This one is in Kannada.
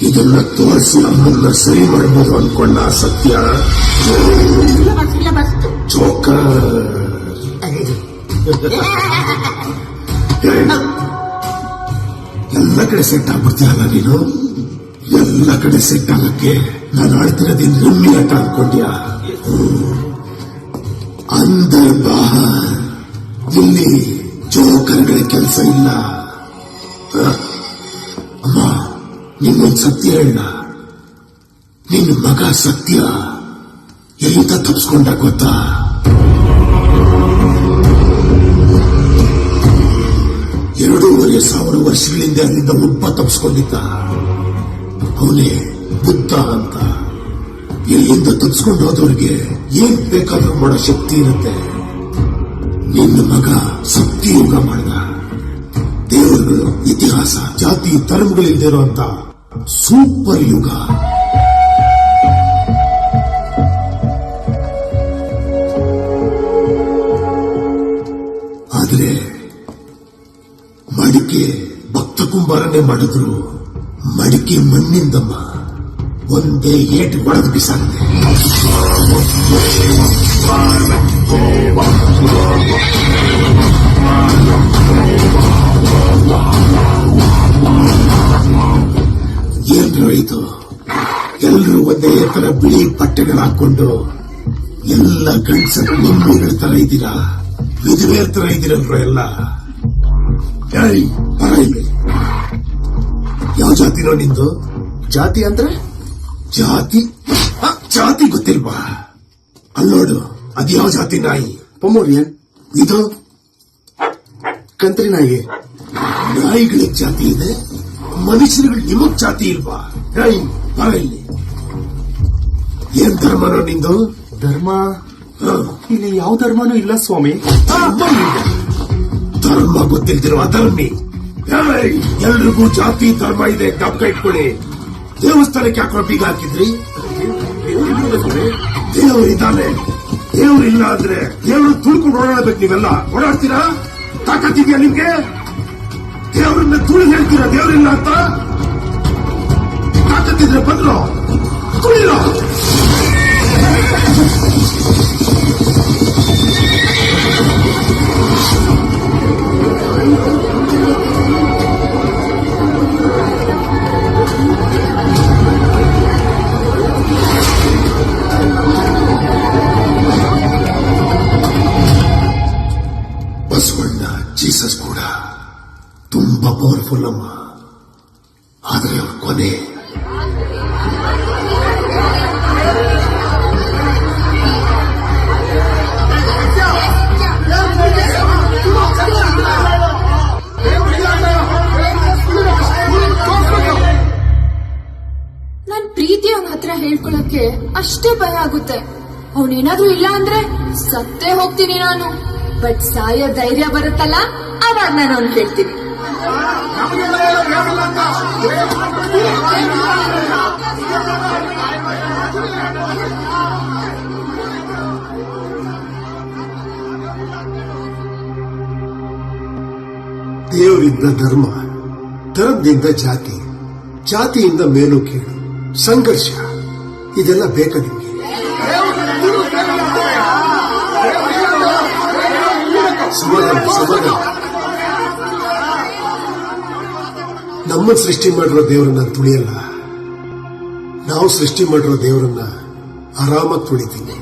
ಇದನ್ನ ತೋರಿಸಿ ಅಮ್ಮನ್ನ ಸರಿ ಮಾಡಬಹುದು ಅನ್ಕೊಂಡ ಸತ್ಯ ಜೋಕರ್. ಎಲ್ಲ ಕಡೆ ಸೆಟ್ ಆಗ್ಬಿಡ್ತೀಯಲ್ಲ ನೀನು. ಎಲ್ಲ ಕಡೆ ಸೆಟ್ ಆಗಕ್ಕೆ ನಾನು ಆಡ್ತಿರೋದೇನು ರಿಮ್ಮಿ ಆಟ ಅನ್ಕೊಂಡ್ಯಾ? ಅಂದರ್ ಬಾಹರ್ ಇಲ್ಲಿ ಜೋಕರ್ಗಳ ಕೆಲಸ ಇಲ್ಲ. ಅಮ್ಮ, ನಿನ್ನೊಂದು ಸತ್ಯ ಹೇಳ. ನಿನ್ನ ಮಗ ಸತ್ಯ ಎಲ್ಲಿಂದ ತಪ್ಪಿಸ್ಕೊಂಡ ಗೊತ್ತಾ? ಸಾವಿರ ವರ್ಷಗಳಿಂದ ಅಲ್ಲಿಂದ ಉಪ್ಪ ತಪ್ಪಿಸ್ಕೊಂಡಿದ್ದ. ಅವನೇ ಬುದ್ಧ ಅಂತ. ಎಲ್ಲಿಂದ ತಪ್ಪಿಸ್ಕೊಂಡು ಹೋದವ್ರಿಗೆ ಏನ್ ಬೇಕಾದ್ರೂ ಮಾಡೋ ಶಕ್ತಿ ಇರುತ್ತೆ. ನಿನ್ನ ಮಗ ಸತ್ಯಯುಗ ಮಾಡಿದ. ದೇವರುಗಳು, ಇತಿಹಾಸ, ಜಾತಿ, ಧರ್ಮಗಳಿಲ್ಲದೆ ಇರುವಂತ ಸೂಪರ್ ಯುಗ. ಆದ್ರೆ ಮಡಿಕೆ ಭಕ್ತ ಕುಂಬಾರನೆ ಮಾಡಿದ್ರು. ಮಡಿಕೆ ಮಣ್ಣಿಂದಮ್ಮ ಒಂದೇ ಏಟು ಹೊಡೆದು ಬಿಸಾಕ್ತೆ. ಏನ್ರು ಇದು? ಎಲ್ರು ಒಂದೇ ತರ ಬಿಳಿ ಬಟ್ಟೆಗಳು ಹಾಕೊಂಡು ಎಲ್ಲ ಗಂಡಸರು ನಿಮ್ಮಗಳ ತರ ಇದ್ದೀರಾ, ವಿಧವೆಯರ ತರ ಇದ್ದೀರಲ್ರು ಎಲ್ಲ. ಬರ ಇಲ್ಲಿ. ಯಾವ ಜಾತಿನೋ ನಿಂದು? ಜಾತಿ ಅಂದ್ರೆ ಜಾತಿ ಗೊತ್ತಿಲ್ವಾ? ಅಲ್ಲೋಡು, ಅದ್ಯಾವ ಜಾತಿ ನಾಯಿ? ಪೊಮೋರಿಯನ್. ಇದು ಕಂತ್ರಿ ನಾಯಿ. ನಾಯಿಗಳಿಗೆ ಜಾತಿ ಇದೆ, ಮನುಷ್ಯರುಗಳಿಗೆ ನಿಮಗ್ ಜಾತಿ ಇಲ್ವಾ? ಬರ ಇಲ್ಲಿ. ಏನ್ ಧರ್ಮನೋ ನಿಂದು? ಧರ್ಮ ಇಲ್ಲಿ ಯಾವ ಧರ್ಮನೂ ಇಲ್ಲ ಸ್ವಾಮಿ. ಧರ್ಮ ಗೊತ್ತಿಲ್ದಿರುವ ಧರ್ಮಿ. ಎಲ್ರಿಗೂ ಜಾತಿ ಧರ್ಮ ಇದೆ, ಜ್ಞಾಪಕ ಇಟ್ಕೊಳ್ಳಿ. ದೇವಸ್ಥಾನಕ್ಕೆ ಯಾಕೆ ಬೀಗ ಹಾಕಿದ್ರಿ? ದೇವರು ಇದ್ದಾನೆ. ದೇವ್ರು ಇಲ್ಲ ಅಂದ್ರೆ ದೇವರು ತುಳ್ಕೊಂಡು ಓಡಾಡಬೇಕು. ನೀವೆಲ್ಲ ಓಡಾಡ್ತೀರಾ? ತಾಕತ್ತಿದ್ಯಾ ನಿಮ್ಗೆ? ದೇವರನ್ನ ತುಳಿದು ಹೇಳ್ತೀರಾ ದೇವರಿಲ್ಲ ಅಂತ? ತಾಕತ್ತಿದ್ರೆ ಬಂದ್ರು ತುಳಿರೋ. ಬಸವಣ್ಣ, ಜೀಸಸ್ ಕೂಡ ತುಂಬಾ ಪವರ್ಫುಲ್ ಅಮ್ಮ. ಆದರೆ ಅವ್ರ ಕೊನೆ ನನ್ ಪ್ರೀತಿ ಅವನ ಹತ್ರ ಹೇಳ್ಕೊಳಕ್ಕೆ ಅಷ್ಟೇ ಭಯ ಆಗುತ್ತೆ. ಅವನೇನಾದ್ರೂ ಇಲ್ಲ ಅಂದ್ರೆ ಸತ್ತೇ ಹೋಗ್ತೀನಿ ನಾನು. ಬಟ್ ಸಾಯೋ ಧೈರ್ಯ ಬರುತ್ತಲ್ಲ, ಅವಾಗ ನಾನು ಅವ್ನು ಹೇಳ್ತೀನಿ. ದೇವರಿಂದ ಧರ್ಮ, ಧರ್ಮದಿಂದ ಜಾತಿ, ಜಾತಿಯಿಂದ ಮೇಲು ಕೀಳು, ಸಂಘರ್ಷ, ಇದೆಲ್ಲ ಬೇಕಾ ನಿಮ್ಗೆ? ಸಮಾಧಾನ. ನಮ್ಮನ್ನು ಸೃಷ್ಟಿ ಮಾಡಿರೋ ದೇವರನ್ನ ತುಳಿಯಲ್ಲ, ನಾವು ಸೃಷ್ಟಿ ಮಾಡಿರೋ ದೇವರನ್ನ ಆರಾಮಾಗಿ ತುಳಿತೀವಿ.